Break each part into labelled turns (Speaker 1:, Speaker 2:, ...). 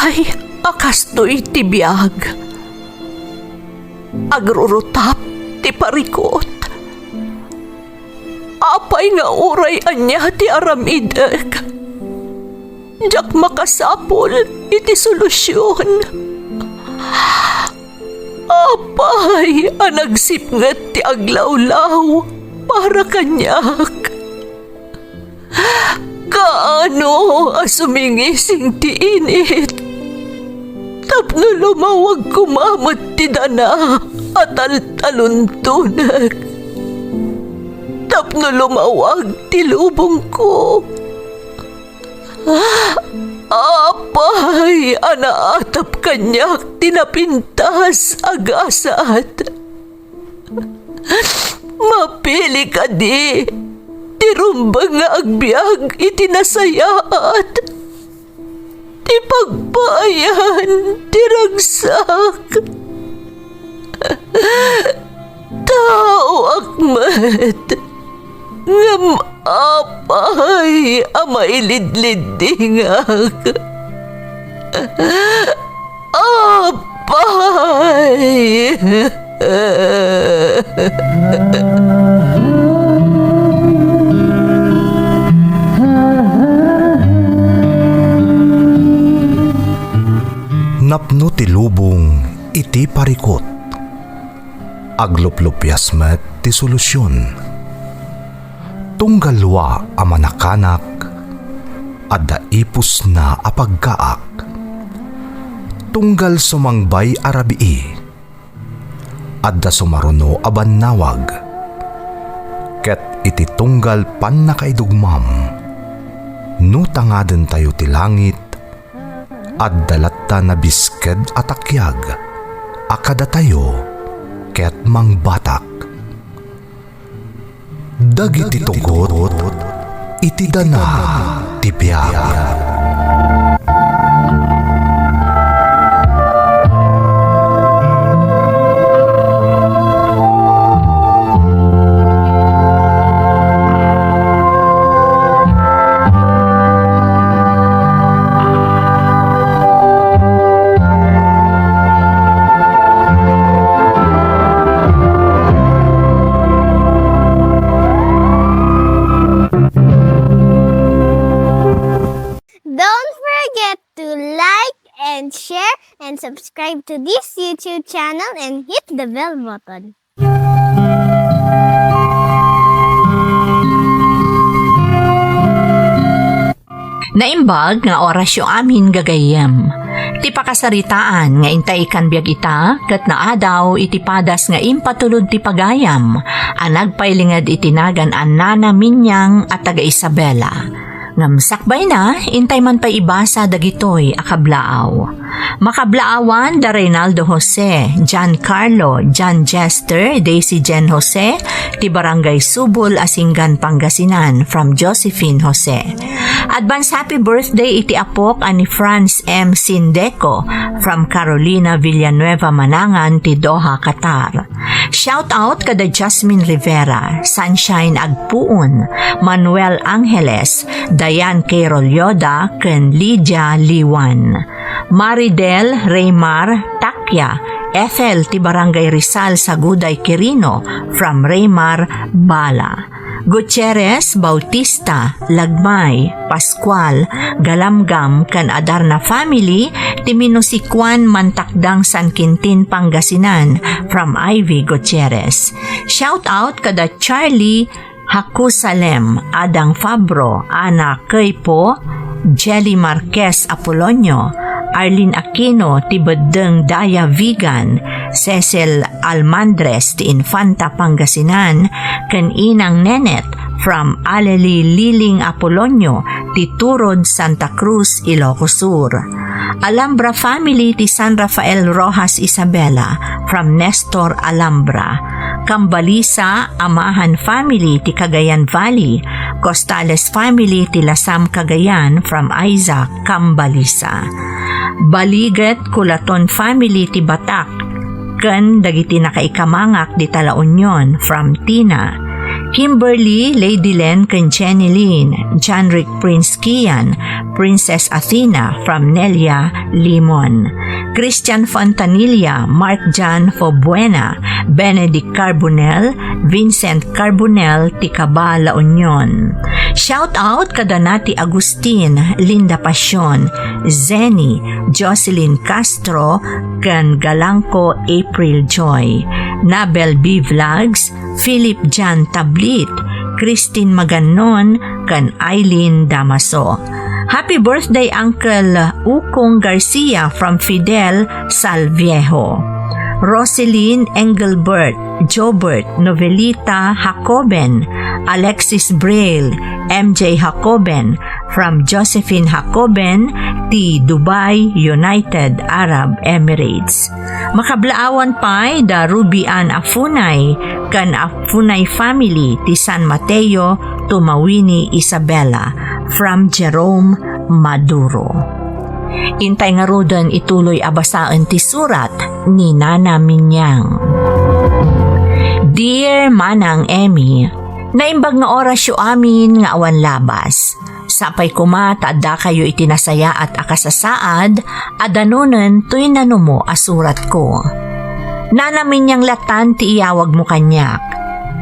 Speaker 1: Apay, akastoy ti biyag. Agrurutap ti parikot. Apay nga uray anya ti aramidek. Jak makasapol iti solusyon. Apay, anagsipnget ti aglawlaw para kanyak. Kaano asumingising ti init? Tapno lumawag kumamot ti dana at taluntunak. Tapno lumawag ti lubong ko. Apay, anaatap kanyak tinapintas agasat. Mapili ka di, tirumbang nga agbyag itinasayaat. Ti pagbayan, tiragsak. Tao akmat, ngam apay, amailidlidingak. Apay.
Speaker 2: Napno ti lubong iti parikot. Agluplupyas met ti solusyon. Tunggalwa a manakanak, adda ipus na apagkaak. Tunggal sumangbay arabii, adda sumaruno a bannawag. Ket iti tunggal pan nakaidugmam, no tangaden tayo ti langit, adda latta na bisked atakyag, akada tayo ket mangbatak. Dagiti tugot, iti dana ti biyag.
Speaker 3: And subscribe to this YouTube channel and hit the bell button.
Speaker 4: Naimbag nga orasyo amin gagayem. Ti pakasaritaan nga intay kan biag ita, kat naadaw iti padas nga impatulod ti pagayam, anagpailingad itinagan an Nana Minyang at taga Isabela. Ngamsakbay na, intay man pa ibasa dagitoy akablaaw. Makablaawan da Reynaldo Jose, John Carlo, John Jester, Daisy Jen Jose, ti Barangay Subol, Asingan, Pangasinan, from Josephine Jose. Advance happy birthday iti apok ani Franz M. Sindeco, from Carolina Villanueva, Manangan, ti Doha, Qatar. Shout out kada Jasmine Rivera, Sunshine Agpuon, Manuel Angeles, Dayan K. Rolyoda, ken Lydia Liwan. Maridel Raymar Takya, Ethel ti Barangay Rizal Saguday Quirino, from Raymar Bala. Gutierrez Bautista, Lagmay, Pascual, Galamgam, kan Adarna family, ti Minusikwan Mantakdang San Quintin, Pangasinan, from Ivy Gutierrez. Shout out kada Charlie Hakusalem, Adang Fabro, Ana Kaypo, Jelly Marquez Apolonio, Arlene Aquino ti Bedeng Daya Vigan, Cecil Almandres ti Infanta Pangasinan, ken Inang Nenet from Aleli Liling Apolonio ti Turod Santa Cruz, Ilocos Sur. Alhambra family ti San Rafael Rojas Isabela from Nestor Alhambra. Cambalisa Amahan family ti Cagayan Valley. Costales family ti Lasam Cagayan from Isaac Cambalisa. Baliget Culaton family ti Batak ken dagiti nakaikamangak di Tala Union from Tina. Kimberly, Lady Len ken Jenny Lynn, Janrick Prince Kian, Princess Athena from Nelia, Limon, Christian Fontanilla, Mark Jan Fobuena, Benedict Carbonell, Vincent Carbonell, Ticaba, La Union. Shout out kada nati Agustin, Linda Pasyon, Zenny, Jocelyn Castro, ken Galangco April Joy, Nabel B. Vlogs, Philip Jan Tablit, Christine Maganon, ken Eileen Damaso. Happy birthday Uncle Ukong Garcia from Fidel Salviejo. Roseline Engelbert, Jobert Novelita Jacoben, Alexis Braille, MJ Jacoben from Josephine Jacoben, ti Dubai, United Arab Emirates. Makablaawan pa da Ruby Ann Afunay, kan Afunay family ti San Mateo, Tumawini Isabela from Jerome Maduro. Intay nga rodan ituloy abasaan ti surat ni Nana Minyang. Dear Manang Emmy, naimbag nga orasyo amin nga awan labas. Sapay kumata da kayo itinasaya at akasasaad, adanunan to'y nanumo asurat ko. Nana Minyang latan ti iyawag mo kanyak.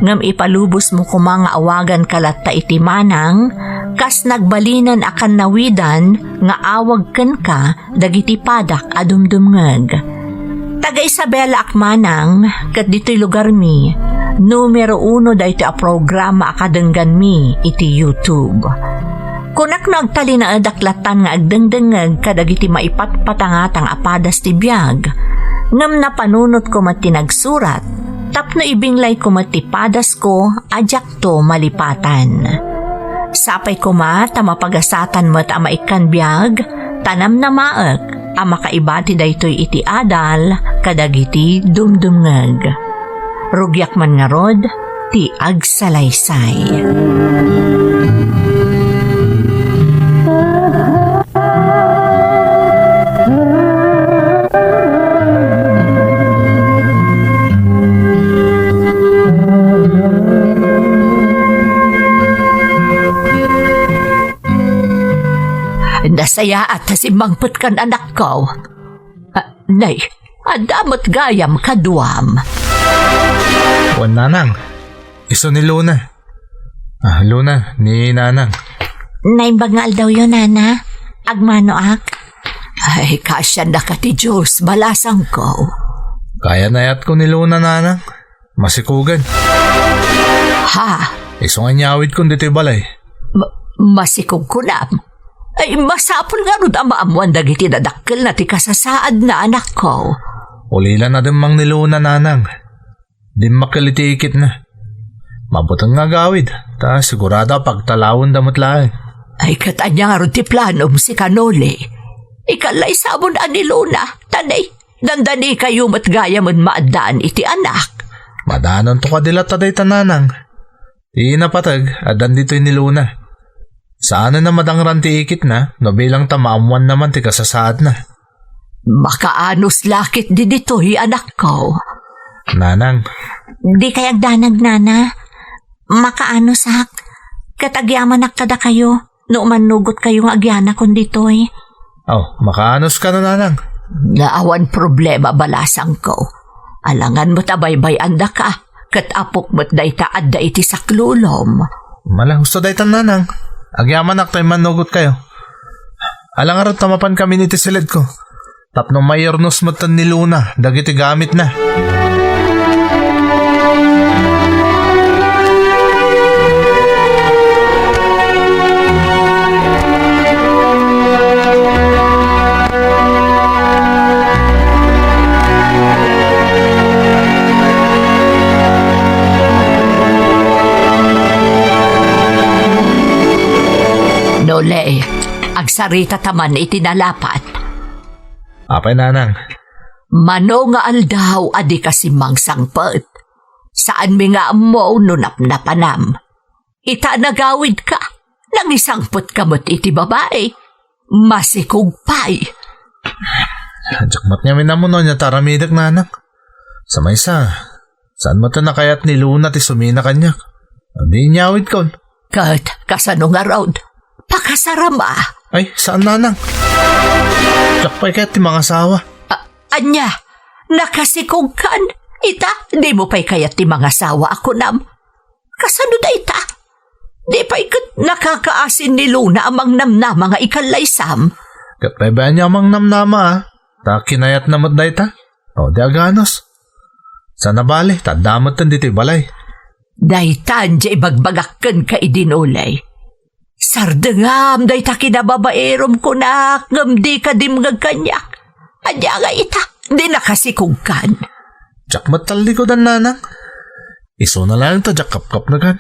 Speaker 4: Ngam ipalubos mo kumanga awagan kalat ta iti manang, kas nagbalinan akan nawidan nga awag ken ka dagiti padak adumdumngeg. Taga Isabela akmanang ket dito'y lugar mi, numero 1 dayto a programa akadenggan mi iti YouTube. Kunak no agtali na adaklatan nga agdengdengeg kadagiti maipatpatangatang apadas ti biag, ngam napanunot ko matinagsurat, tapno ibinglay ko matipadas ko ajak to malipatan. Sapay ko tamapagasatan mo't amaikan biag, tanam na maek, makaibati daytoy iti adal, kadagiti dumdumngeg. Rugyak man nga rod, ti agsalaysay. Nasaya at simangput kan anak ko. Nay, adamot gayam kaduam.
Speaker 2: Wan Nanang, iso ni Luna. Luna, ni Nanang.
Speaker 4: Naimbangal daw yun, Nana. Agmano ak. Ay, kasya na ka ti Diyos, balasang ko.
Speaker 2: Kaya nayat ko ni Luna, Nanang. Masikugan.
Speaker 4: Ha?
Speaker 2: Iso nga nyawid kong dito'y balay.
Speaker 4: Masikog ko na. Ay, masapol nga rin ang maamuan dagiti dadakkel na ti kasasaad na anak ko.
Speaker 2: Ulila na din mang ni Luna, Nanang. Di makalitikit na. Mabutang nga gawid. Ta sigurado pagtalawon damot lang.
Speaker 4: Ay, katanya nga rin ti planom si Kanole. Ikalay sabon ani Luna. Tanay, dandani kayo matgaya man maadaan iti anak.
Speaker 2: Madanon to kadilat taday tananang. Di napatag, adan dito'y ni Luna. Saan na madangran ti ikit na, no bilang tamaamuan naman ti kasasaad na.
Speaker 4: Makaanos lakit di dito'y anak ko.
Speaker 2: Nanang.
Speaker 4: Di kayag danag, Nana. Makaanos hak. Katagyaman kada kayo, no manugot kayong agyana kon dito'y.
Speaker 2: Makaanos ka na, Nanang.
Speaker 4: Naawan problema balasang ko. Alangan mo tabaybay anda ka, kat apok mo't day taad da iti saklulom.
Speaker 2: Mala, gusto day tan, Nanang. Agyaman tayo manugot kayo. Alangan rin tamapan kami ni tisilid ko. Tapno mayernos matan ni Luna, dagiti gamit na.
Speaker 4: Nole, agsarita taman itinalapat.
Speaker 2: Apay, Nanang.
Speaker 4: Mano nga aldaw adi kasi mangsangpet. Saan mi nga mo nunap na panam. Ita nagawid ka, nangisangpet ka mo't iti babae. Masikugpay.
Speaker 2: Jakmat niya minamuno niya taramidak, Nanang. Sa maysa, saan mo ta nakayat ni Luna ti sumina kanyak? Di nyawid kon.
Speaker 4: Kat, kasano nga raod? Pakasarama.
Speaker 2: Ay, saan nanang? Jakpay kaya't ti mga asawa.
Speaker 4: Anya, nakasikog kan. Ita, di mo pa'y kayat ti mga sawa ako nam. Kasano da ita? Di pa ikat nakakaasin ni Luna amang namnama nga ikalaysam.
Speaker 2: Katay ba niya amang namnama ha? Ta kinayat namat da ita? O, di aganos. Sana bali, tadamot tan dito balay.
Speaker 4: Daytan jay bagbagakken ka idinulay. Sardengam dayta kinababaerom ko na ngam di ka dimgag kanyak. Adya nga ita, di nakasikugkan.
Speaker 2: Jak matali ko dan nanang. Iso na lang ta jak kap na kan.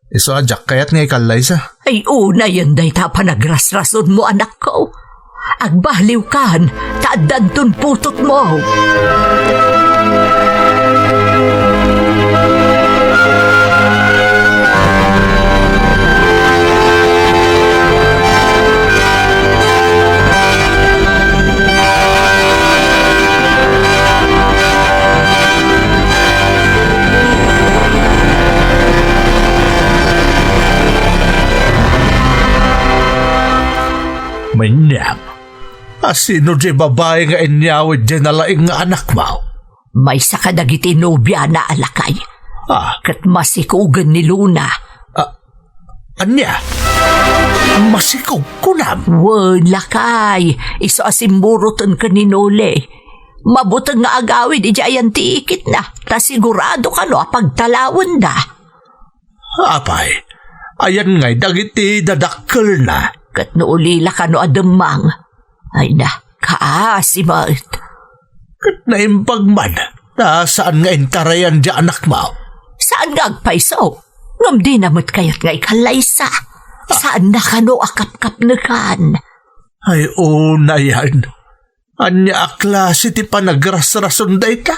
Speaker 2: Iso ajak kayat nga ikalay sa.
Speaker 4: Ay una yun dayta panagrasrason mo anak ko. Agbaliw kan, taadantun putot mo.
Speaker 2: Manyam, asino di babae nga inyawid dyan na laing nga anak mo?
Speaker 4: May sakadagiti nobya na alakay.
Speaker 2: Ah,
Speaker 4: Kat masikugan ni Luna.
Speaker 2: anya? Masikog ko nam.
Speaker 4: Wala kay, iso asimburutan ka ni Nole. Mabutang nga agawid, ijayan tiikit na. Ta sigurado ka no, pagtalawon da.
Speaker 2: Apay, ayan nga'y dagiti dadakkel na.
Speaker 4: Kat noulila ka no ademang. Ay na, kaasimat.
Speaker 2: Kat naimbag man, nasaan nga intarayan di anak mo?
Speaker 4: Saan nga agpaiso? Ngam di namot kayat nga ikalaysa. Saan na ka no akap-kap na kan?
Speaker 2: Ay, una yan. Anya aklase ti panagrasrason day ka?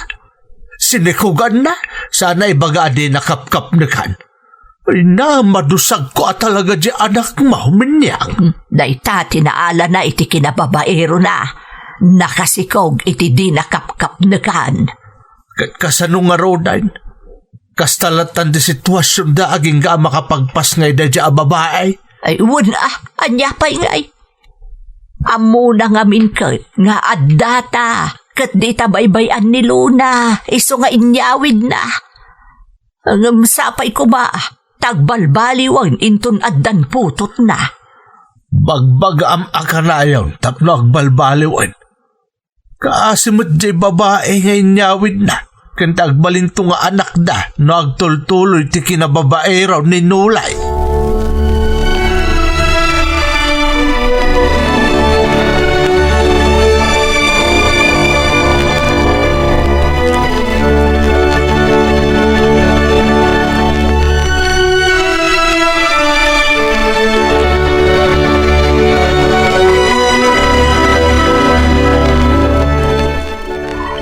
Speaker 2: Sinikugan na, sana ibaga di nakapkap na kan. Ay na, madusag ko at talaga di anak mo, minyang.
Speaker 4: Dayta tinaala na iti kinababaero na. Nakasikog iti di nakapkap na kan.
Speaker 2: Kat kasano nga rodan? Kastalatan di sitwasyon da aging ga makapagpas ngay da di babae.
Speaker 4: Ay wala, anya pa'y ngay. Amo na nga minkat nga addata. Kat di tabaybayan ni Luna. Iso nga inyawid na. Ang sapay ko ba? Tagbalbaliwan intun addan putot na.
Speaker 2: Bagbag am akanayon tapno agbalbaliwan. Kaasimot di babae ngay nyawid na. Kanta agbalinto nga anak da no agtultuloy ti kinababae raw ni Nulay.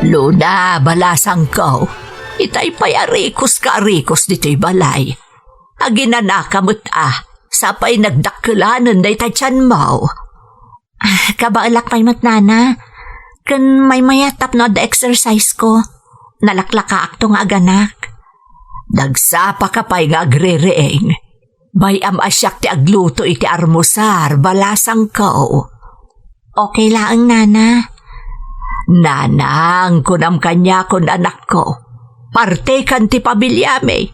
Speaker 4: Luna, balasang ko. Itay payarikos ka arikos dito'y balay. Aginanakamot sapay nagdakulanan na itay tiyan mo. Kabaalak pa'y matnana. Kan may mayatap no da exercise ko. Nalaklaka akto nga aganak. Dagsapa ka pa'y nga agre-reeng. Bay asyak ti agluto iti armusar, balasang ko. Okay lang, nana. Nanang, kunam kanya kon anak ko. Parte kan ti pabilyame.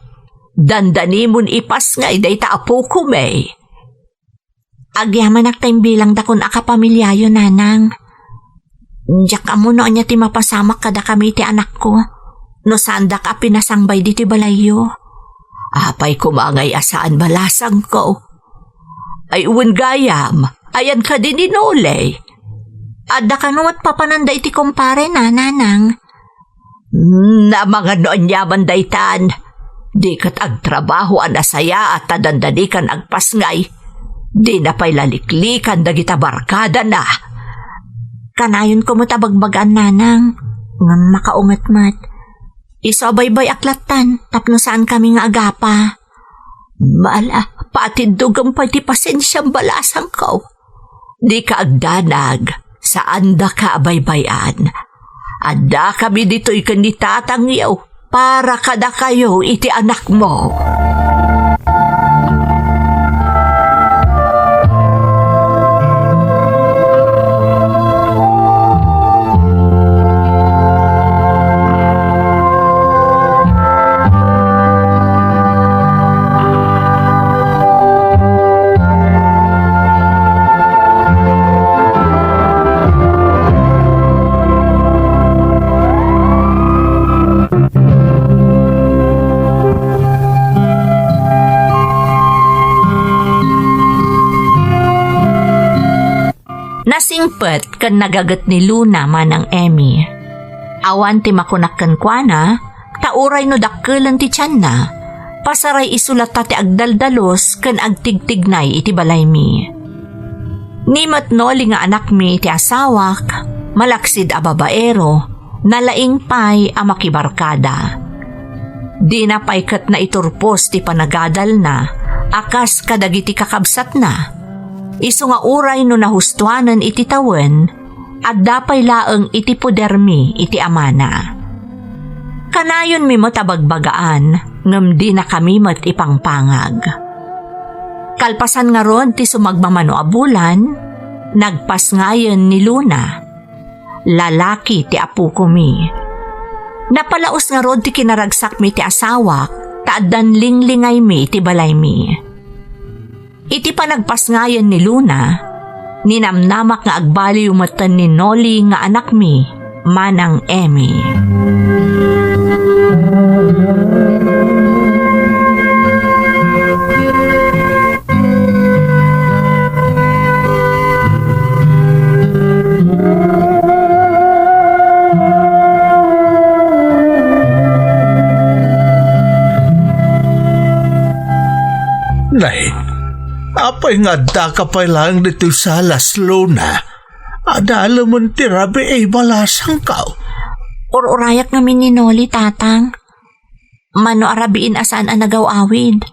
Speaker 4: Dandanimun ipas ngay day taapo ko may. Agyaman aktay bilang da kon akapamilyayo, nanang. Diyak ka mo no anya ti mapasamak kada kami ti anak ko. No sanda ka pinasangbay di ti balayo. Apay kumangay asaan balasang ko. Ay uwan gayam, ayan ka din inulay. Ada ka numat papananda iti kumpare na, nanang. Na mga noon yaman daytan. Di kat agtrabaho an asaya at tadandani kan agpasngay. Di na pa'y laliklikan dagita barkada na. Kanayon ko mo tabagbagaan, nanang. Nga makaungat-mat. Isabaybay aklatan, tapno saan kami nga agapa. Maala, patindugam pa ti pasensyang balasang ko. Di ka agdanag. Saan da ka baybayan? Ada kami dito'y kanitatangyaw para kada kayo iti anak mo. Nasingpet kan nagagat ni Luna manang Emmy. Awan ti makunakkan kwa na, tauray no dakkelan ti tiyan na, pasaray isulat ti agdaldalos kan agtigtignay iti balay mi. Nimat noli nga anak mi ti asawak, malaksid a babaero, nalaing pay a makibarkada. Di na paykat na iturpos ti panagadal na, akas kadagiti kakabsat na. Isu nga uray no nahustuanan iti tawen, at dapay laeng iti podermi iti amana. Kanayon mi mo tabagbagaan, ngem di na kami mat ipangpangag. Kalpasan nga ron ti sumagmamano a bulan, nagpas ngayon ni Luna. Lalaki ti apu ko mi. Napalaos nga ron ti kinaragsak mi ti asawak, taaddan linglingay mi ti balay mi. Iti panagpas ngayon ni Luna, ninamnamak nga agbali umatan ni Noli nga anak mi, manang Emmy.
Speaker 2: Nay, apay nga da ka pa lang dito sa Las Luna. Adala mo tirabi ay balasang ka.
Speaker 4: Urayak namin ni Noli, tatang. Mano arabiin asaan ang nagaw-awid.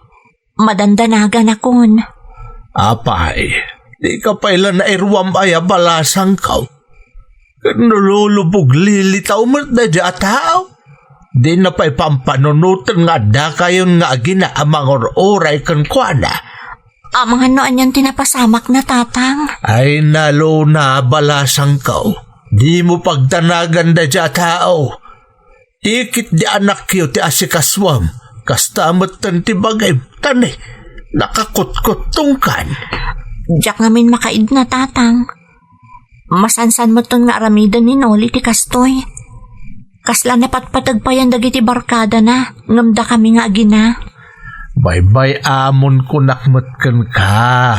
Speaker 4: Madandanagan akon.
Speaker 2: Apay, di ka pa ilan na irwam ay balasang ka. Nululubog lilitaw mo na dya tao. Di na pa'y pampanunutan nga da kayon nga agina amang oray kan kwa na.
Speaker 4: Mga noan yan tinapasamak na, tatang.
Speaker 2: Ay nalo na balasang ka. Di mo pagdanagan da dya tao. Ikit di anak kiyo ti asikaswam. Kastamot tan ti bagay tani. Nakakutkutungkan.
Speaker 4: Diyak ngamin makaid na, tatang. Masansan mo ton nga aramidan ni Noli ti kastoy. Kasla napatpatagpayan dagiti barkada na, ngamda kami nga agina.
Speaker 2: Bye-bye amon kunakmatkan ka.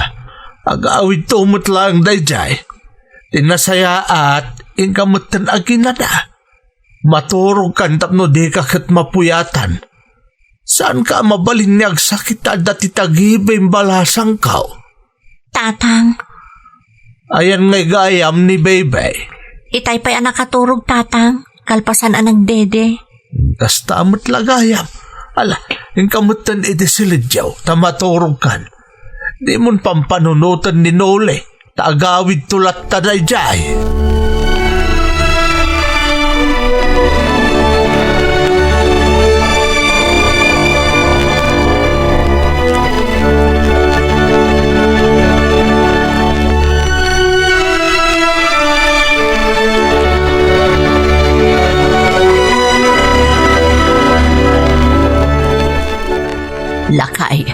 Speaker 2: Agawid tumot lang dayjay. Tinasaya at inkamutan agina na. Maturog kan tapno di kakit mapuyatan. Saan ka mabalin niyag sakit at dati tagibim balasang ka?
Speaker 4: Tatang.
Speaker 2: Ayan ngay gayam ni Bebe.
Speaker 4: Itay pa'y nakaturog, tatang. Kalpasan anang dede.
Speaker 2: Tas tamot lagayam. Ala, yung kamutan iti silidyaw, tamaturog kan. Di mon pampanunutan ni Nole, taagawid tulat tadayjay.
Speaker 4: Lakay,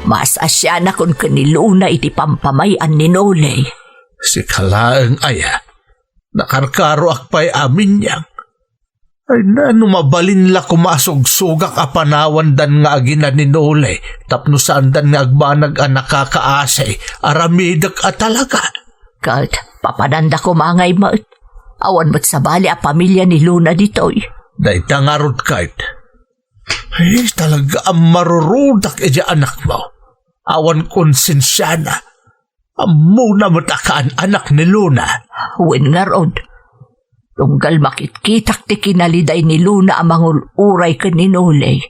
Speaker 4: mas asya na kon kaniluna iti pampamayan ni Nole.
Speaker 2: Si kalaang aya, nakarkaro akpay amin niyang. Ay na mabalin la kumasugsugak a panawan dan nga agina ni Nole, tapno saan dan nga agbanag a nakakaasay, aramidak a talaga.
Speaker 4: Kat, papadanda ko mangay maut. Awan mo't sabali a pamilya ni Luna ditoy.
Speaker 2: Day tangarot kahit. Ay, talaga ang marurudak e anak mo. Awan konsensya na. Amo na matakaan anak ni Luna.
Speaker 4: Wen nga rod. Tunggal makitkitak ti kinaliday ni Luna amang uray ka ni Nole.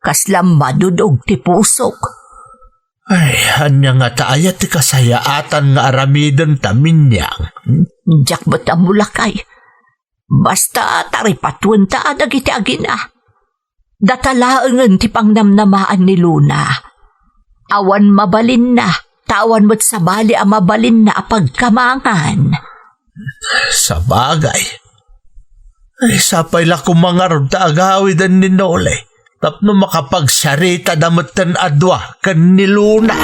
Speaker 4: Kaslam madudog ti pusok.
Speaker 2: Ay, hanya nga taaya ti kasayaatan nga aramidan tamin niyang.
Speaker 4: Diyak ba't amulakay? Basta taripatwan ta adagiti agina. Datalaangan ti pangnamnamaan ni Luna. Awan mabalin na, tawan mo't sabali a mabalin na apagkamangan.
Speaker 2: Sa bagay. Ay, sapay la kumangarod ta agawidan ni Nole. Tapno makapagsarita damutan adwa kan ni Luna.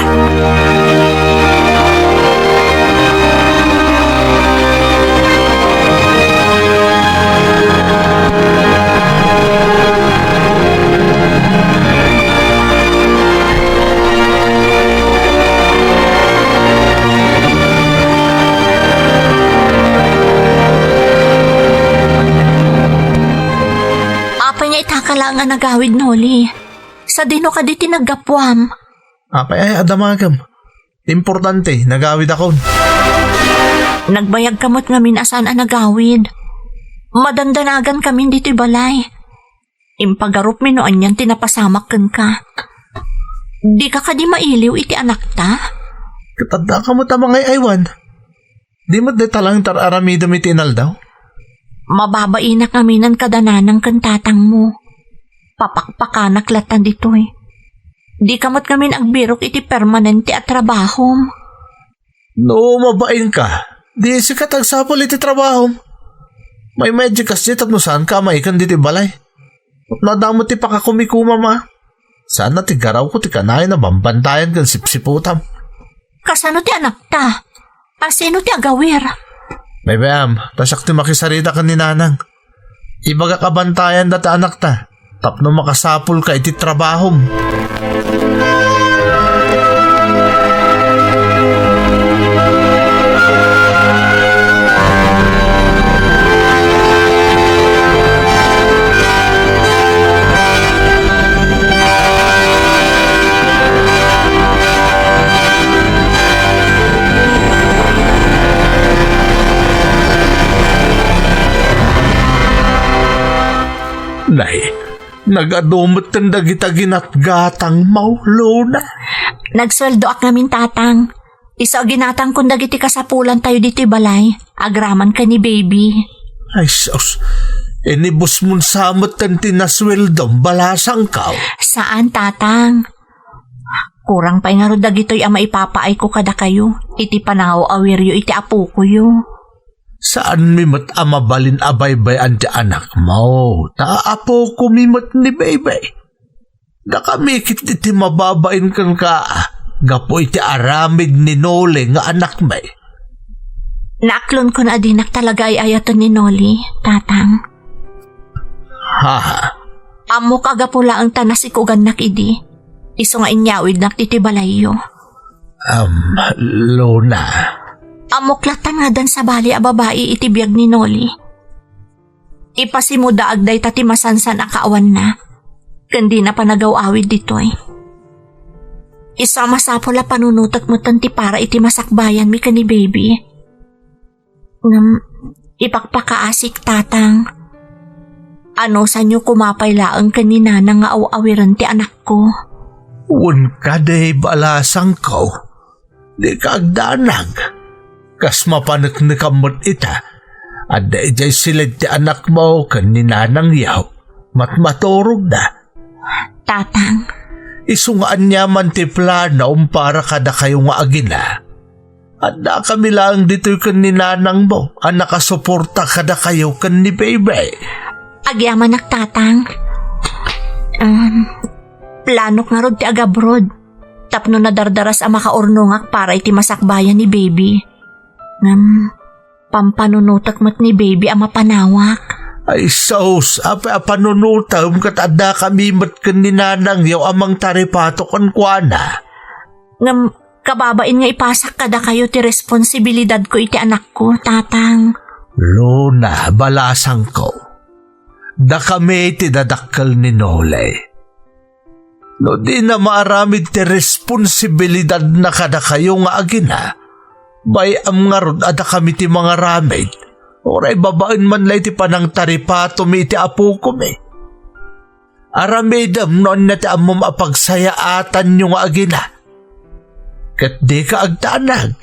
Speaker 4: ka lang nga nagawid, Noli. Sa dino ka di tinagapwam.
Speaker 2: Apay ay adamagam. Importante, nagawid ako.
Speaker 4: Nagbayag kamot nga minasan ang nagawid. Madandanagan kami dito'y balay. Impagarup mi noan yan tinapasamak ka. Di ka di mailiw iti anak ta?
Speaker 2: Katanda ka mo tamang ay aywan. Di mo de talang tararamido mi tinal daw?
Speaker 4: Mababainak kami ng kadananang kantatang mo. Papakpakanak latan dito'y. Di kamot kami agbirok iti permanente at trabaho.
Speaker 2: No, mabain ka. Di si katagsapol iti trabaho. May medyo kasi tapno saan ka maikan diti balay. Nadamot ti pakakumikuma ma. Sana ti garaw ko ti kanay na bambantayan kan sipsiputam.
Speaker 4: Kasano ti anak ta? Asino ti agawir?
Speaker 2: May bayam, tasak ti makisarita ka ni nanang. Ibaga kabantayan dati anak ta. Tapno makasapul ka iti trabahom. Nay, nagadumot ng dagitagin at gatang maulo na.
Speaker 4: Nagsweldo ak namin tatang. Isa ginatang kung dagiti kasapulan tayo dito'y balay. Agraman ka ni baby.
Speaker 2: Ay sus, inibus mon samot ng tinasweldom balasang kaw.
Speaker 4: Saan tatang? Kurang pa nga ro dagito'y ang maipapaay ko kada kayo. Iti panaw awiryo iti apo ko yo.
Speaker 2: Saan mimot amabalin abaybay ang ti anak mo? Taapo ko mimot ni baby. Nakamikit iti mababain kan ka. Gapo iti aramid ni Noli nga anak may.
Speaker 4: Naaklon ko na adinak talaga ay ayaton ni Noli, tatang.
Speaker 2: Ha?
Speaker 4: Amo kagapula ang tanasikugan nak idi. Iso nga inyawid nak titibalayo.
Speaker 2: Luna.
Speaker 4: Amuklatan nga dan sa bali a babae itibiyag ni Noli. Ipasimuda agday tati masansan akaawan na. Kandi na panagaw-awid ditoy. Isa masapol a panunutak mo tanti para iti masakbayan mi ka ni baby. Ipakpakaasik tatang. Ano sa nyo kumapay laang kanina na nga awawiran ti anak ko?
Speaker 2: Un ka day balasang ko. Di ka agdanag. Kas mapanagnakamot ita. At da ijay silid ti anak mo kanina nang yaw. Matmaturog na.
Speaker 4: Tatang.
Speaker 2: Isungaan niya man ti plano para kada kayo nga agina. At da kami lang dito'y kanina nang mo. Ang nakasuporta kada kayo kan ni baby.
Speaker 4: Agyaman nak tatang. Planok nga rod ti agabrod. Tapno na dardaras ang makaurnungak para iti masakbayan ni baby. Pampanunutak mat ni baby ang mapanawak.
Speaker 2: Ay sos, apa panunutam kat ada kami mat kaninanang yaw amang taripato kan kuana.
Speaker 4: Kababain nga ipasak kada kayo ti responsibilidad ko iti anak ko, tatang.
Speaker 2: Luna, balasang ko. Da kami ti dadakkel ni Nole. No di na maaramid ti responsibilidad na kada kayo nga agina. Bay am nga rod ada kami ti mga ramid. Oray babaen man lay ti panang taripato mi ti apo ko mi. Aramidam noon na ti amom apagsayaatan nyo nga agina. Kat di ka agtanag.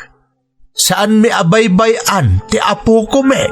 Speaker 2: Saan mi abaybayan ti apo ko mi?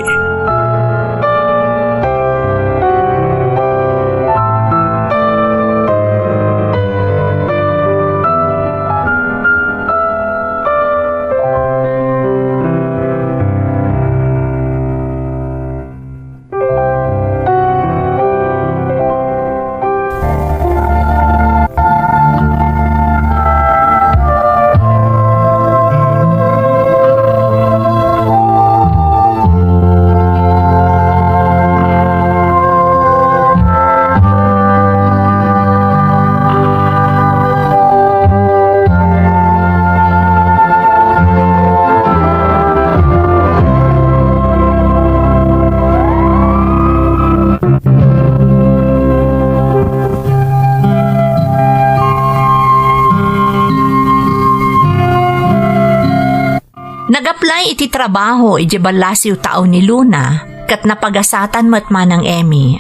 Speaker 4: Nag-apply iti trabaho iti balasiw tao ni Luna kat napagasatan mat manang Emmy.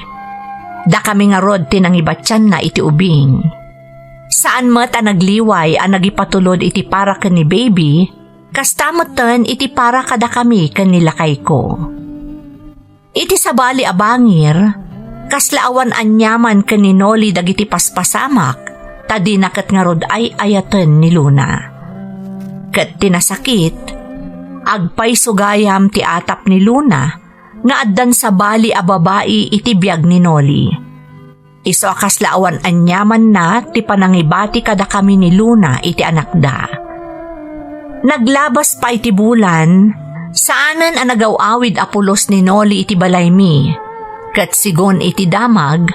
Speaker 4: Da kami nga rod tinangibatyan na iti ubing. Saan mat ang nagliway ang nagipatulod iti para ka ni baby, kastamotan iti para kada kami kanilakay ko. Iti sabali abangir, kaslaawan anyaman kaninoli dagiti paspasamak, tadi nakat nga rod ay ayatan ni Luna. Kat tinasakit, agpay sugayam ti atap ni Luna, nga addan sa bali a babae iti biyag ni Noli. Iso akaslaawan anyaman na ti panangibati kada kami ni Luna iti anakda. Naglabas pa iti bulan, saanan ang nagawawid apulos ni Noli iti balaymi, kat sigon iti damag,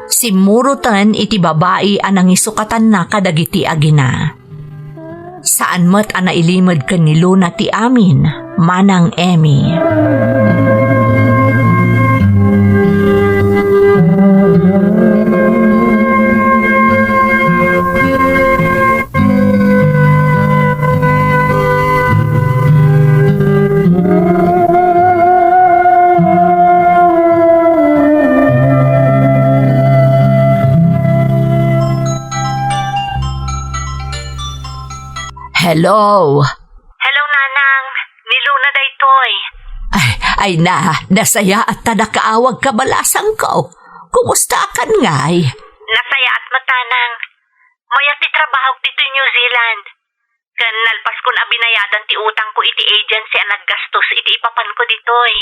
Speaker 4: simurutan iti babae ang nangisukatan na kadagiti agina. Saan mat ang nailimod ka ni Luna ti amin, manang Emmy. Hello.
Speaker 5: Hello, Nanang. Ni Luna daytoy.
Speaker 4: Ay nasaya at nakaawag ka balasang ko. Kumusta kan ngay?
Speaker 5: Nasaya at matanang. Mayat ti trabaho dito New Zealand. Kan nalpas ko na binayadan ti utang ko iti agency ang naggastos iti ipapan ko ditoy.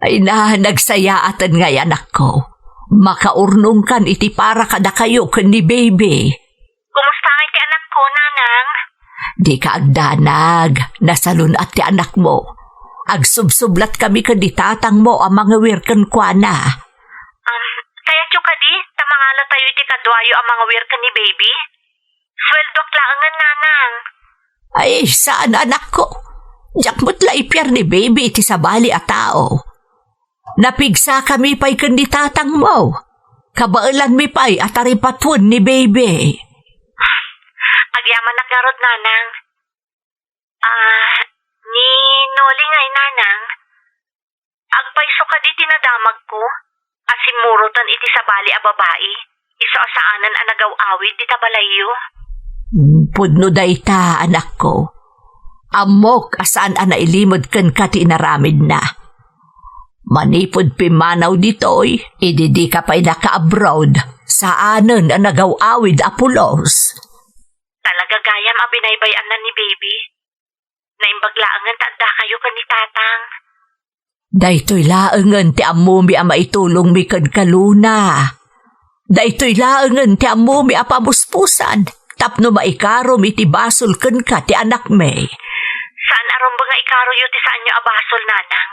Speaker 4: Ay nagsaya atan ngay anak ko. Makaurnong kan iti para kada kayo kan ni baby.
Speaker 5: Kumusta nga ti anak ko, Nanang?
Speaker 4: Di ka agdanag, nasalun at ti anak mo. Agsubsublat kami kan di tatang mo ang mga wirkan kwa na.
Speaker 5: Kaya ka di, tamangala tayo iti kadwayo ang mga wirkan ni baby? Sweldo klaangan, Nanang.
Speaker 4: Ay, saan anak ko? Diyak mo't laipyar ni baby iti sabali a tao. Napigsa kami pa'y kan di tatang mo. Kabailan mi pa'y ataripatun ni baby.
Speaker 5: Agyaman nagarod, Nanang. Ni Noli ngay, Nanang. Agpayso ka di tinadamag ko. Asimurutan iti sabali a babae. Iso asaanan ang nagaw-awid di tabalayo.
Speaker 4: Pudno dayta, anak ko. Amok asaan ang nailimod kan ka tinaramid na. Manipod pimanaw ditoy, ididi ka pa'y naka-abroad. Saanan ang nagaw-awid apulos.
Speaker 5: Talaga gayam a binaybayan na ni baby. Naimbaglaangan tanda kayo kan ni tatang.
Speaker 4: Daytoy laangan ti amumi a maitulong mi kan kaluna. Daytoy laangan ti amumi a pamuspusan. Tapno maikarom iti basol kan ka ti anak me.
Speaker 5: Saan aron ba nga ikaro yu ti saan nyo abasol, Nanang?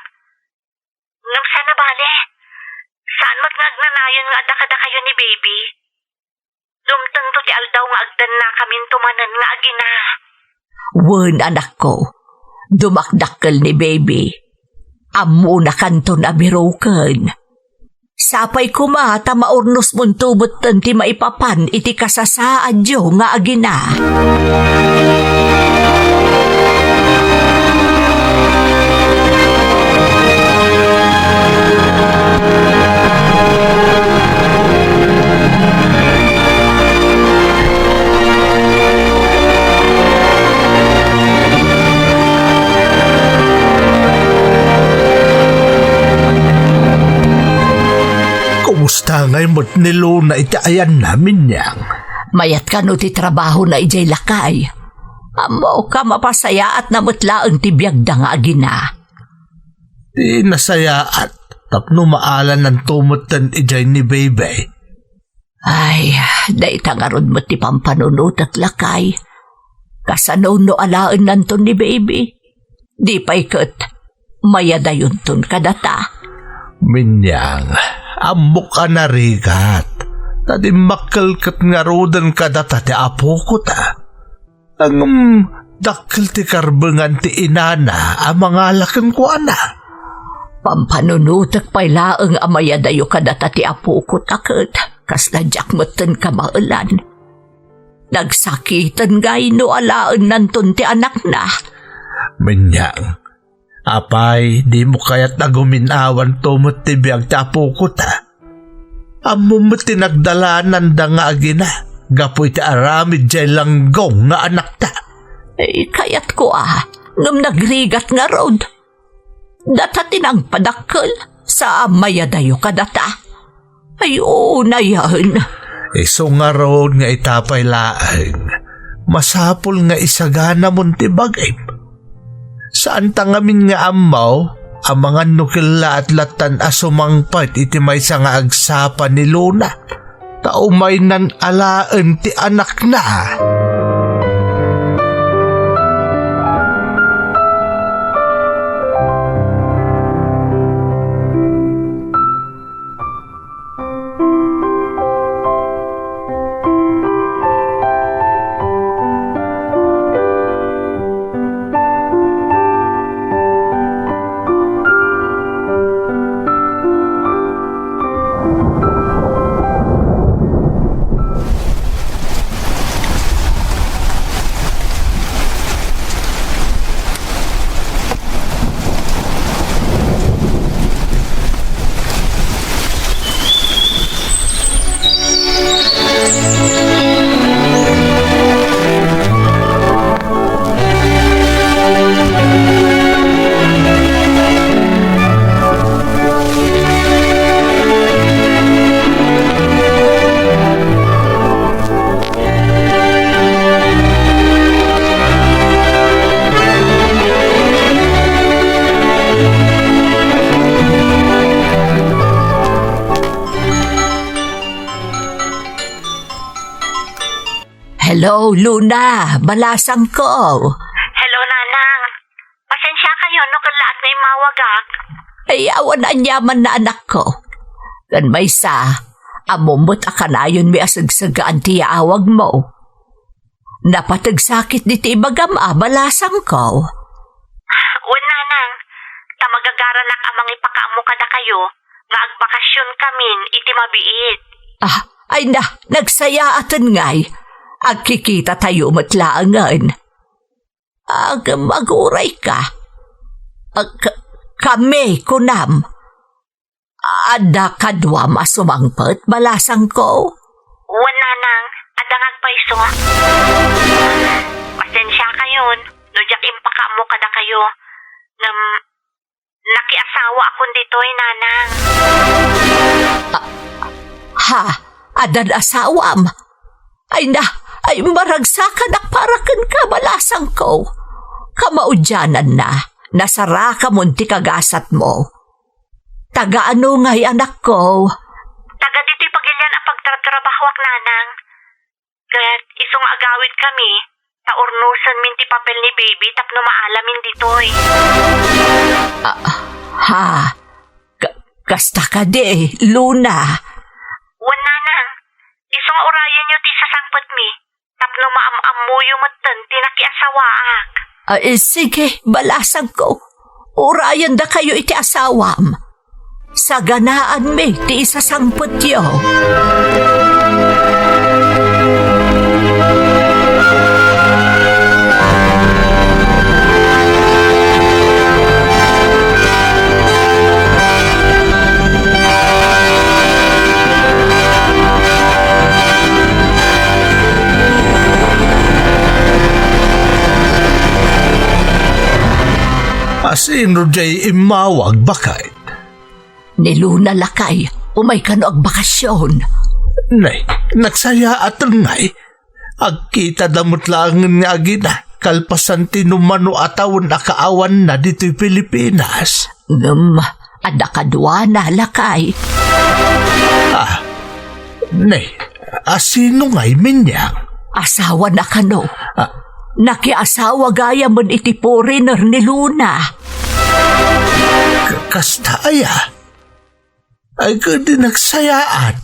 Speaker 5: Ngam sana bale? Saan mat nga agnanayon nga adda kayo ni baby? Dumtang to ti aldaw nga agdan na kamin tumanan nga agina.
Speaker 4: Wen anak ko, dumakdakkel ni baby. Amo na kanton abiroken. Sapay kumata maurnos mong tubot ti maipapan iti kasasaan yo nga agina.
Speaker 2: Kumusta ngay mo't ni Luna iti ayan namin niyang?
Speaker 4: Mayat ka no ti trabaho na ijay lakay. Amo ka mapasaya at namutlaang ti biyagda nga agina.
Speaker 2: Di nasaya at tapno maalan ng tumutan ijay ni baby.
Speaker 4: Ay, daita nga ron mo ti pampanunot at lakay. Kasano no alaan nanton ni baby. Di pa'y kat mayadayon ton kadata.
Speaker 2: Minyang, amok ka na rigat. Tadi makalkat nga rodan ka data ti apo ko ta. Ang dakil ti karbangan ti inana ang mga lakan ko ana.
Speaker 4: Pampanunutak pa'y laang amayadayo ka data ti apo ko takot. Kas nadyak matan ka maalan. Nagsakitan gay no alaan nanton ti anak na.
Speaker 2: Minyang, apay, di mo kaya't naguminawan to mo tibiyag tapo ko ta. Amo mo tinagdalanan da nga agina, gapoy ti aramid jay langgong nga anak ta.
Speaker 4: Kayat ko ngam nagrigat nga road. Data tinang padakkel sa mayadayo ka data. Ay oo na yan.
Speaker 2: Iso nga road nga itapay laang, masapol nga isagana mon ti bagay. Saan tangamin nga amaw, ang mga nukila at latan asumangpat iti may sa nga agsapan ni Luna. Taumay nan alaan ti anak na.
Speaker 4: Hello, Luna. Balasang ko.
Speaker 5: Hello, Nanang. Pasensya kayo no kalaat na imawagak.
Speaker 4: Ay, awan na anyaman na anak ko. Kan may amumot akanayon may asagsagaan ti awag mo. Napatagsakit di ti ibagam balasang ko.
Speaker 5: Wen, Nanang. Tamagagaranak amang ipakaamu kada kayo. Nga agbakasyon kamin iti mabiit.
Speaker 4: Ay na, nagsayaatan ngay. Agkikita tayo matlaangan. Maguray ka. Kami, kunam. Ada kadwa masumangpet, balasang ko.
Speaker 5: Wen, Nanang. Adangag paiso. Pasensya kayon. No jak impakaamu kada kayo. Nakiasawa akon dito'y, Nanang.
Speaker 4: Adan asawam. Ay maragsakan akparakan ka, balasang ko. Kamaudyanan na, nasara ka munti kagasat mo. Taga-ano nga'y anak ko?
Speaker 5: Taga dito'y pagilyan ang pagtratrabahwak, Nanang. Kaya't isong agawid kami, taurnusan min ti papel ni baby tapno maalamin dito'y.
Speaker 4: Kasta ka de, Luna.
Speaker 5: Wan, Nanang. Isong urayan nyo ti sasangpot mi. Tapno maamamuyo matan ti nakiasawaak.
Speaker 4: Sige, balasang ko. Urayan da kayo iti asawam. Sa ganaan mi ti isasangpot yo.
Speaker 2: Asino jay imawag bakit?
Speaker 4: Ni Luna lakay, umay ka no ag bakasyon.
Speaker 2: Nay, nagsaya at ngay. Agkita damot lang nga agina, kalpasan tinumano atawon nakaawan na dito'y Pilipinas.
Speaker 4: Ada kadwa na lakay.
Speaker 2: Nay, asino nga'y minyang?
Speaker 4: Asawa na ka no. Nakiasawa gaya mon iti foreigner ni Luna.
Speaker 2: Kastaya? Ay kadi nagsayaan.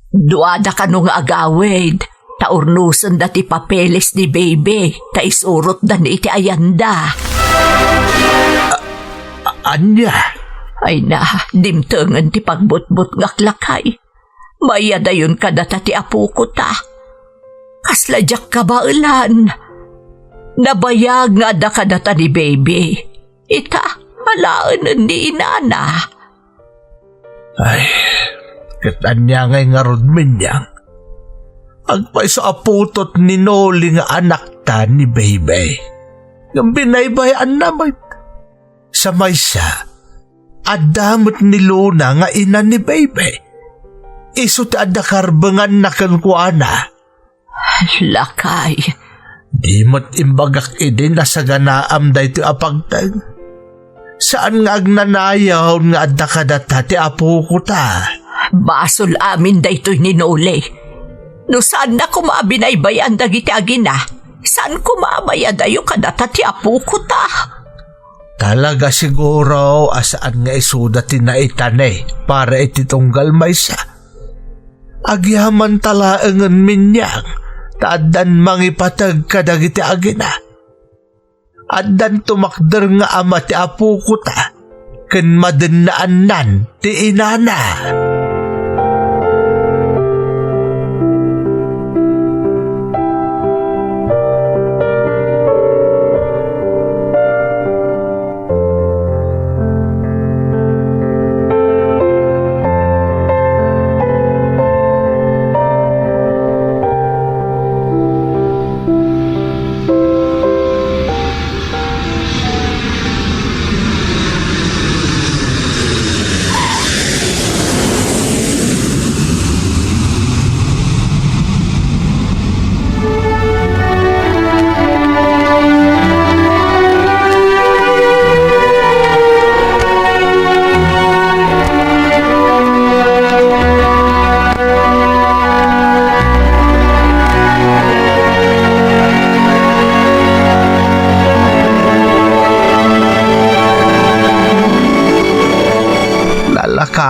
Speaker 4: Duada ka no nga agawid. Taurnusan dati papeles ni baby. Kaisurot da ni iti ayanda.
Speaker 2: Anya?
Speaker 4: Ay na, dimtengan ti pagbutbut nga klakay. Maya dayon ka data ti apo ko ta. Kasladyak ka ba ulan? Nabayag nga da kadata ni baby. Ita, halaan ni inana.
Speaker 2: Ay, katanya ngay nga rodmin niyang. Agpay sa aputot ni Noli nga anak ta ni baby. Yung binaybayan naman. Sa maysa, adamot ni Luna nga ina ni baby. Iso ta adakarbangan na kan kuana.
Speaker 4: Lakay.
Speaker 2: Di mo't imbagak idin na sa ganaam da ito apagtag. Saan nga agnanayaw nga adakadata ti apo ko ta?
Speaker 4: Basol amin da ito'y ninole. No saan na kumabinaybayan dagiti agina? Saan kumabaya dayo kadata ti apo ko ta?
Speaker 2: Talaga siguro asaan nga isudatin na itane para ititunggal maysa. Agyaman talaangan minyang taadan mangipatag kadagiti agina. Addan tumakder nga ama ti apo ko ta ken madenaanan ti inana.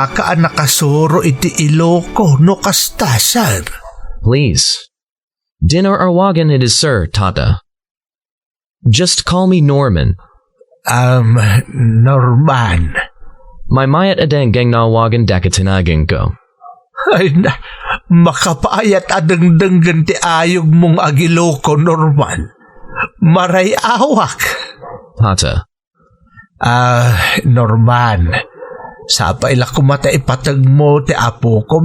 Speaker 2: Kaan nakasuro iti iloko no kastasar.
Speaker 6: Please. Dinner arwagan it is sir, Tata. Just call me Norman.
Speaker 2: Norman.
Speaker 6: My mayat adeng gang nawagan dakatinagin ko.
Speaker 2: Ay na, makapayat adengdenggan ti ayog mong agiloko, Norman. Maray awak.
Speaker 6: Tata.
Speaker 2: Norman. Sapa ila kumata ipatag mo ti apo ko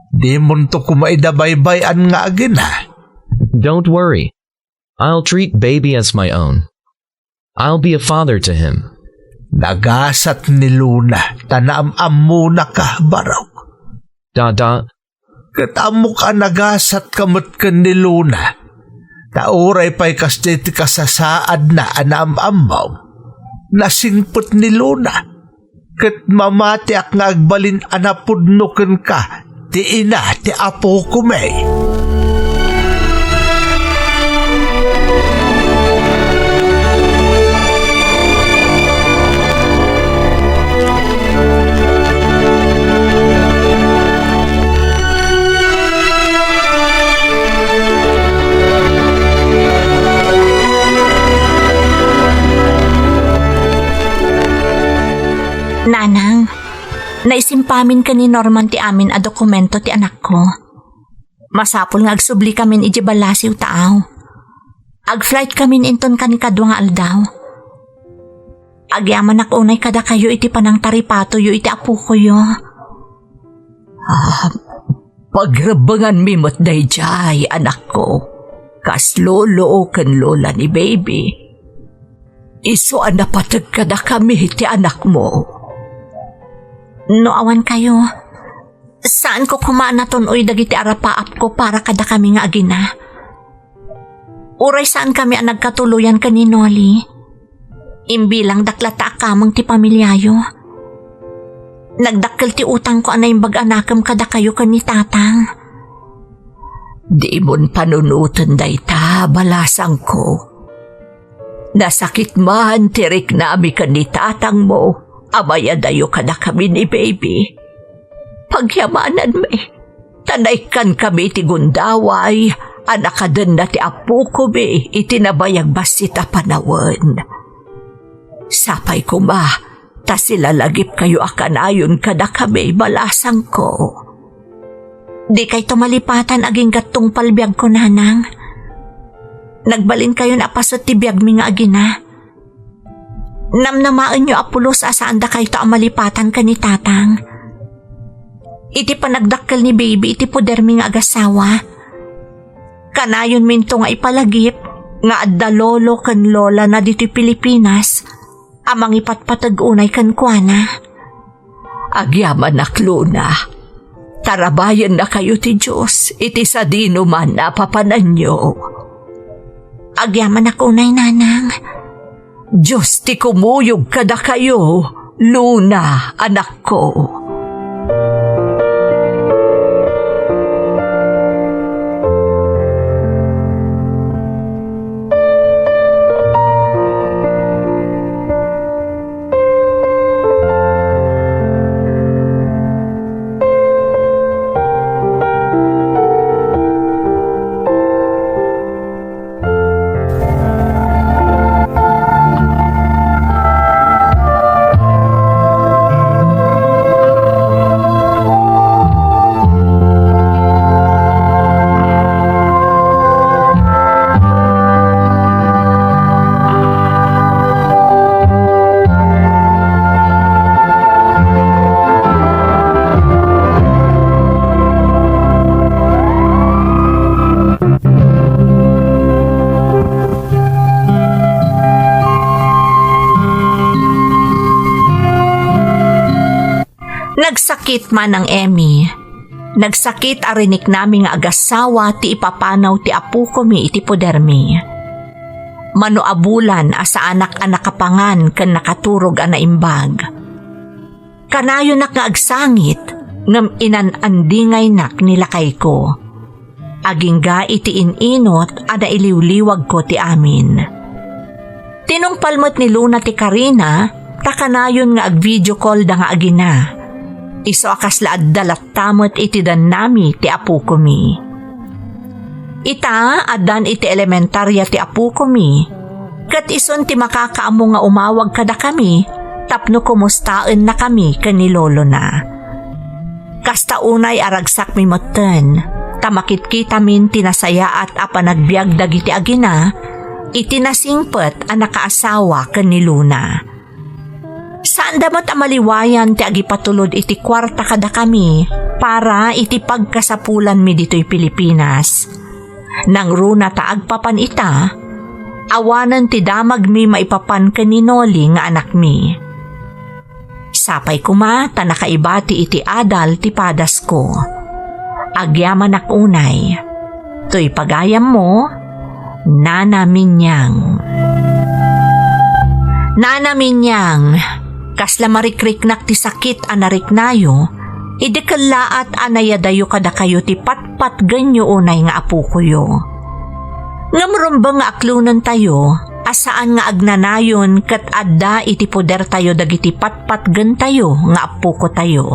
Speaker 2: Di mo to kumaidabaybayan nga agina.
Speaker 6: Don't worry. I'll treat baby as my own. I'll be a father to him.
Speaker 2: Nagasat ni Luna, tanaam muna ka, Barok.
Speaker 6: Dada.
Speaker 2: Katamo ka nagasat kamot ka ni Luna. Tauray pa'y kastiti kasasaad na anam-amaw. Nasingpot ni Luna. Kat mamati ak nga agbalin anapudnukan ka, ti ina ti apo ko may.
Speaker 4: Nanang, naisimpamin ka ni Norman ti amin a dokumento ti anak ko. Masapol nga agsubli kamin iji balasiw taaw. Ag-flight kamin inton ka ni kadwa nga aldaw. Agyaman unay kada kayo iti panang taripato yu iti apo ko yu. Pagrabangan mi mo't dayjay anak ko. Kas lolo ken lola ni baby. Iso napatag kada kami ti anak mo. No awan kayo, saan ko kumaan na tunoy dagiti arapaap ko para kada kami nga agina? Uray saan kami ang nagkatuluyan ka ni Noli? Imbilang daklata akamang ti pamilyayo. Nagdakkel ti utang ko anay bag-anakam kada kayo ka ni tatang. Di mon panunutan dayta, balasang ko. Nasakit man tirik nami ka ni tatang mo. Amaya dayo kada kami ni baby. Pagyamanan me, tanaykan kami ti gundaway, anakadan na ti apo ko me, itinabayag basita panawan. Sapay ko ma, ta sila lagip kayo akanayon kada kami balasang ko. Di kay tumalipatan aging gatong palbiag ko nanang. Nagbalin kayo na apasot ti biyag mi nga agina. Namnamaan nyo apulos asaan da kayo ta amalipatan ka ni tatang. Iti panagdakkel ni baby iti poder mi nga agasawa. Kanayon minto nga ipalagip nga adda lolo ken lola na dito Pilipinas amang ipatpatag unay ken kuana. Agyaman na Luna. Tarabayan na kayo ti Diyos iti sa dino man napapanan nyo. Agyaman ako unay nanang. Diyos ti kumuyog kada kayo, Luna, anak ko. Nagsakit man ang Emmy. Nagsakit arinik nami nga agasawa ti ipapanaw ti apu ko mi iti poder mi. Manuabulan asa anak-anak kapangan ken nakaturog ana imbag. Kanayo nak nga agsangit ngem inanandingay nak nilakay ko. Agingga iti ininot ada iliwliwag ko ti amin. Tinungpalmet ni Luna ti Karina takanayon nga ag-video call da nga agina. Iso akas laad dalat tamot iti dan nami ti apu ko mi. Ita adan iti elementarya ti apu ko mi. Kat ison ti makakaamo nga umawag kada kami tapno kumustaan na kami kani lolo na. Kasta unay aragsak mi motten. Tamakit kita min tinasaya at apanagbiag dagiti agina iti nasingpet ang nakaasawa kani Luna. Saan damat amaliwayan ti agipatulod iti kwarta kada kami para iti pagkasapulan mi dito'y Pilipinas. Nang runa ta agpapan ita, awanan ti damag mi maipapan kaninoli nga anak mi. Sapay kuma ta nakaibati iti adal ti padas ko. Agyaman ak unay, to'y pagayam mo, Nana Minyang. Nana Minyang, kasla marikriknak ti sakit anariknayo, idekalaat anayadayo kada kayo ti patpat ganyo unay nga apu kuyo. Ngamrumba nga aklunan tayo, asaan nga agnanayon kat adda iti poder tayo dagiti patpat gan tayo nga apu ko tayo.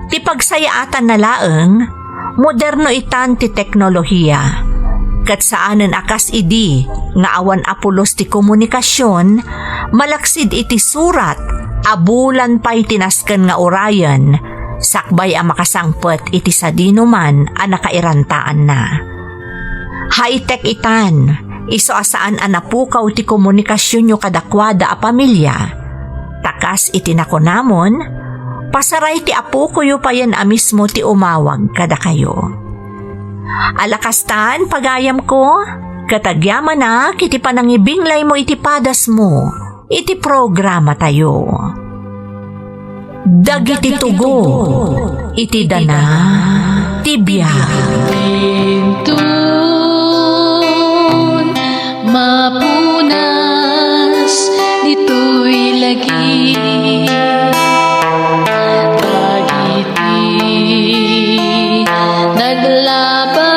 Speaker 4: Ti pagsayaatan na laeng, moderno itan ti teknolohiya. Kat saanen akas idi nga awan apulos ti komunikasyon, malaksid iti surat, abulan pa'y tinasken nga orayan, sakbay ang makasangpet iti sadino man ang nakairantaan na. High-tech itan, iso asaan anapukaw ti komunikasyon nyo kadakwada a pamilya. Takas iti nakonamon, pasaray ti apu ko yu pa yan amismo ti umawag kada kayo. Alakastan pagayam ko, katagyaman na kiti panangibinglay mo iti padas mo, iti programa tayo. Dagiti tugo, iti dana, tibiyag.
Speaker 7: Bintun, mapunas, dito'y lagi. Naglabas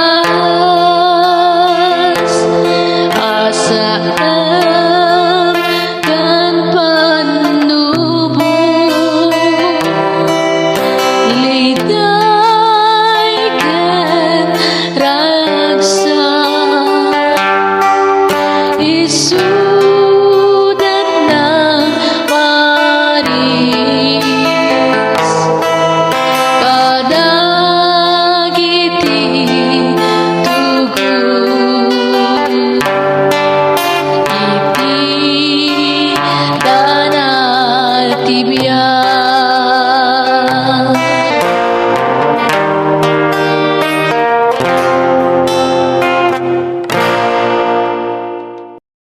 Speaker 7: asaan kan panubo liday kan ragsa isu